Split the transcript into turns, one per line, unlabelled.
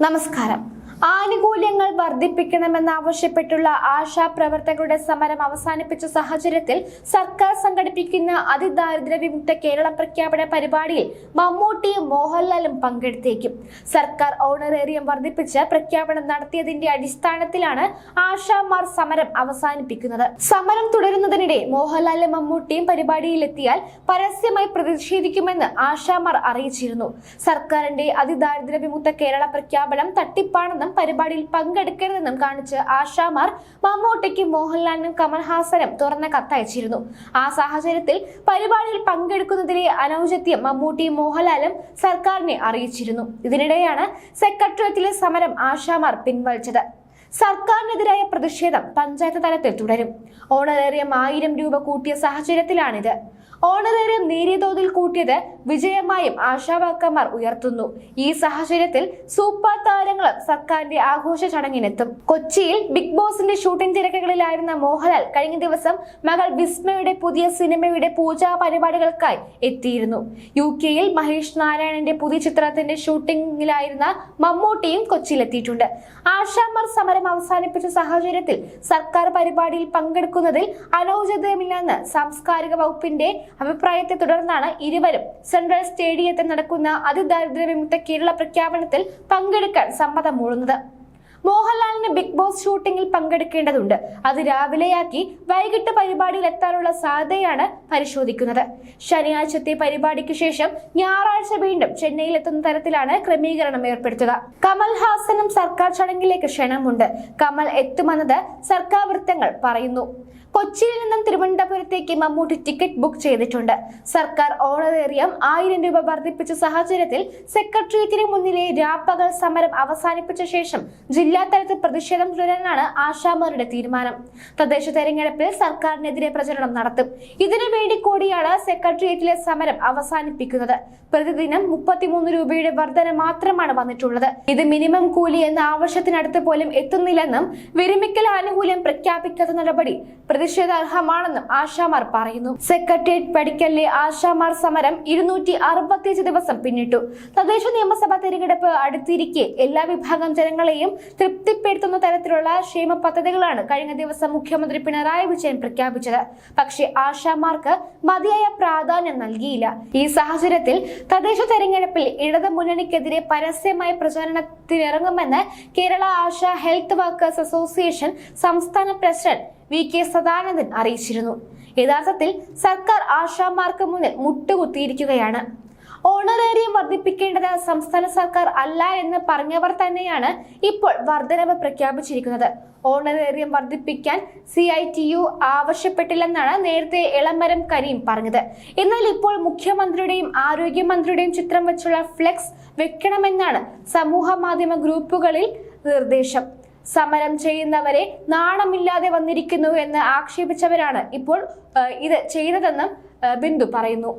നമസ്കാരം. ആനുകൂല്യങ്ങൾ വർദ്ധിപ്പിക്കണമെന്നാവശ്യപ്പെട്ടുള്ള ആശാപ്രവർത്തകരുടെ സമരം അവസാനിപ്പിച്ച സാഹചര്യത്തിൽ സർക്കാർ സംഘടിപ്പിക്കുന്ന അതിദാരിദ്ര്യ വിമുക്ത കേരളം പ്രഖ്യാപന പരിപാടിയിൽ മമ്മൂട്ടിയും മോഹൻലാലും പങ്കെടുത്തേക്കും. സർക്കാർ ഓണറേറിയം വർദ്ധിപ്പിച്ച് പ്രഖ്യാപനം നടത്തിയതിന്റെ അടിസ്ഥാനത്തിലാണ് ആശാമാർ സമരം അവസാനിപ്പിക്കുന്നത്. സമരം തുടരുന്നതിനിടെ മോഹൻലാലും മമ്മൂട്ടിയും പരിപാടിയിലെത്തിയാൽ പരസ്യമായി പ്രതിഷേധിക്കുമെന്ന് ആശാമാർ അറിയിച്ചിരുന്നു. സർക്കാരിന്റെ അതിദാരിദ്ര്യ വിമുക്ത കേരള പ്രഖ്യാപനം തട്ടിപ്പാണെന്നും പരിപാടിയിൽ പങ്കെടുക്കരുതെന്നും കാണിച്ച് ആശാമാർ മമ്മൂട്ടിക്കും മോഹൻലാലിനും കമൽഹാസനും തുറന്ന കത്തയച്ചിരുന്നു. ആ സാഹചര്യത്തിൽ പരിപാടിയിൽ പങ്കെടുക്കുന്നതിലെ അനൗചിത്യം മമ്മൂട്ടിയും മോഹൻലാലും സർക്കാരിനെ അറിയിച്ചിരുന്നു. ഇതിനിടെയാണ് സെക്രട്ടേറിയറ്റിലെ സമരം ആശാമാർ പിൻവലിച്ചത്. സർക്കാരിനെതിരായ പ്രതിഷേധം പഞ്ചായത്ത് തലത്തിൽ തുടരും. ഓണറേറിയം 1000 രൂപ കൂട്ടിയ സാഹചര്യത്തിലാണിത്. ഓണറേറിയം നേരിയ തോതിൽ കൂട്ടിയത് വിജയമായും ആശാവർക്കർമാർ ഉയർത്തുന്നു. ഈ സാഹചര്യത്തിൽ സൂപ്പർ താരങ്ങളും സർക്കാരിന്റെ ആഘോഷ ചടങ്ങിനെത്തും. കൊച്ചിയിൽ ബിഗ് ബോസിന്റെ ഷൂട്ടിംഗ് തിരക്കുകളിലായിരുന്ന മോഹൻലാൽ കഴിഞ്ഞ ദിവസം മകൾ വിസ്മയുടെ പുതിയ സിനിമയുടെ പൂജാ പരിപാടികൾക്കായി എത്തിയിരുന്നു. UK-യിൽ മഹേഷ് നാരായണന്റെ പുതിയ ചിത്രത്തിന്റെ ഷൂട്ടിംഗിലായിരുന്ന മമ്മൂട്ടിയും കൊച്ചിയിലെത്തിയിട്ടുണ്ട്. ആശാമാർ സമരം അവസാനിപ്പിച്ച സാഹചര്യത്തിൽ സർക്കാർ പരിപാടിയിൽ പങ്കെടുക്കുന്നതിൽ അനൗചിത്യമില്ലെന്ന് സാംസ്കാരിക വകുപ്പിന്റെ അഭിപ്രായത്തെ തുടർന്നാണ് ഇരുവരും സെൻട്രൽ സ്റ്റേഡിയത്തിൽ നടക്കുന്ന അതിദാരിദ്ര്യ വിമുക്ത കേരള പ്രഖ്യാപനത്തിൽ പങ്കെടുക്കാൻ സമ്മതം മൂളുന്നത്. മോഹൻലാലിന് ബിഗ് ബോസ് ഷൂട്ടിംഗിൽ പങ്കെടുക്കേണ്ടതുണ്ട്. അത് രാവിലെയാക്കി വൈകിട്ട് പരിപാടിയിൽ എത്താനുള്ള സാധ്യതയാണ് പരിശോധിക്കുന്നത്. ശനിയാഴ്ചത്തെ പരിപാടിക്ക് ശേഷം ഞായറാഴ്ച വീണ്ടും ചെന്നൈയിൽ എത്തുന്ന തരത്തിലാണ് ക്രമീകരണം ഏർപ്പെടുത്തുക. കമൽഹാസനും സർക്കാർ ചടങ്ങിലേക്ക് ക്ഷണമുണ്ട്. കമൽ എത്തുമെന്നത് സർക്കാർ വൃത്തങ്ങൾ പറയുന്നു. കൊച്ചിയിൽ നിന്നും തിരുവനന്തപുരത്തേക്ക് മമ്മൂട്ടി ടിക്കറ്റ് ബുക്ക് ചെയ്തിട്ടുണ്ട്. സർക്കാർ ഓണറേറിയം 1000 രൂപ വർദ്ധിപ്പിച്ച സാഹചര്യത്തിൽ സെക്രട്ടേറിയറ്റിന് മുന്നിലെ രാപ്പകൽ സമരം അവസാനിപ്പിച്ച ശേഷം ജില്ലാ തലത്തിൽ പ്രതിഷേധം തുടരാനാണ് ആശാമാരുടെ തീരുമാനം. തദ്ദേശ തെരഞ്ഞെടുപ്പിൽ സർക്കാരിനെതിരെ പ്രചരണം നടത്തും. ഇതിനു വേണ്ടി കൂടിയാണ് സെക്രട്ടേറിയറ്റിലെ സമരം അവസാനിപ്പിക്കുന്നത്. പ്രതിദിനം 33 രൂപയുടെ വർധന മാത്രമാണ് വന്നിട്ടുള്ളത്. ഇത് മിനിമം കൂലി എന്ന ആവശ്യത്തിനടുത്ത് പോലും എത്തുന്നില്ലെന്നും വിരമിക്കൽ ആനുകൂല്യം പ്രഖ്യാപിക്കാത്ത നടപടി പ്രതിഷേധാർഹമാണെന്നും ആശാമാർ പറയുന്നു. സെക്രട്ടേറിയറ്റ് പടിക്കലിലെ ആശാമാർ സമരം 265 ദിവസം പിന്നിട്ടു. തദ്ദേശ നിയമസഭാ തെരഞ്ഞെടുപ്പ് അടുത്തിരിക്കെ എല്ലാ വിഭാഗം ജനങ്ങളെയും തൃപ്തിപ്പെടുത്തുന്ന തരത്തിലുള്ള ക്ഷേമ പദ്ധതികളാണ് കഴിഞ്ഞ ദിവസം മുഖ്യമന്ത്രി പിണറായി വിജയൻ പ്രഖ്യാപിച്ചത്. പക്ഷേ ആശാമാർക്ക് മതിയായ പ്രാധാന്യം നൽകിയില്ല. ഈ സാഹചര്യത്തിൽ തദ്ദേശ തെരഞ്ഞെടുപ്പിൽ ഇടത് മുന്നണിക്കെതിരെ പരസ്യമായ പ്രചാരണത്തിനിറങ്ങുമെന്ന് Kerala Asha health workers association സംസ്ഥാന പ്രസിഡന്റ് VK സദാനന്ദൻ അറിയിച്ചിരുന്നു. യഥാർത്ഥത്തിൽ സർക്കാർ ആശാമാർക്ക് മുന്നിൽ മുട്ടുകുത്തിയിരിക്കുകയാണ്. ഓണറേറിയം വർദ്ധിപ്പിക്കേണ്ടത് സംസ്ഥാന സർക്കാർ അല്ല എന്ന് പറഞ്ഞവർ തന്നെയാണ് ഇപ്പോൾ വർധനവ് പ്രഖ്യാപിച്ചിരിക്കുന്നത്. ഓണറേറിയം വർദ്ധിപ്പിക്കാൻ CITU ആവശ്യപ്പെട്ടില്ലെന്നാണ് നേരത്തെ എളമരം കരീം പറഞ്ഞത്. എന്നാൽ ഇപ്പോൾ മുഖ്യമന്ത്രിയുടെയും ആരോഗ്യമന്ത്രിയുടെയും ചിത്രം വെച്ചുള്ള ഫ്ലെക്സ് വെക്കണമെന്നാണ് സമൂഹ മാധ്യമ ഗ്രൂപ്പുകളിൽ നിർദ്ദേശം. സമരം ചെയ്യുന്നവരെ നാണമില്ലാതെ വന്നിരിക്കുന്നു എന്ന് ആക്ഷേപിച്ചവരാണ് ഇപ്പോൾ ഇത് ചെയ്തതെന്നും ബിന്ദു പറയുന്നു.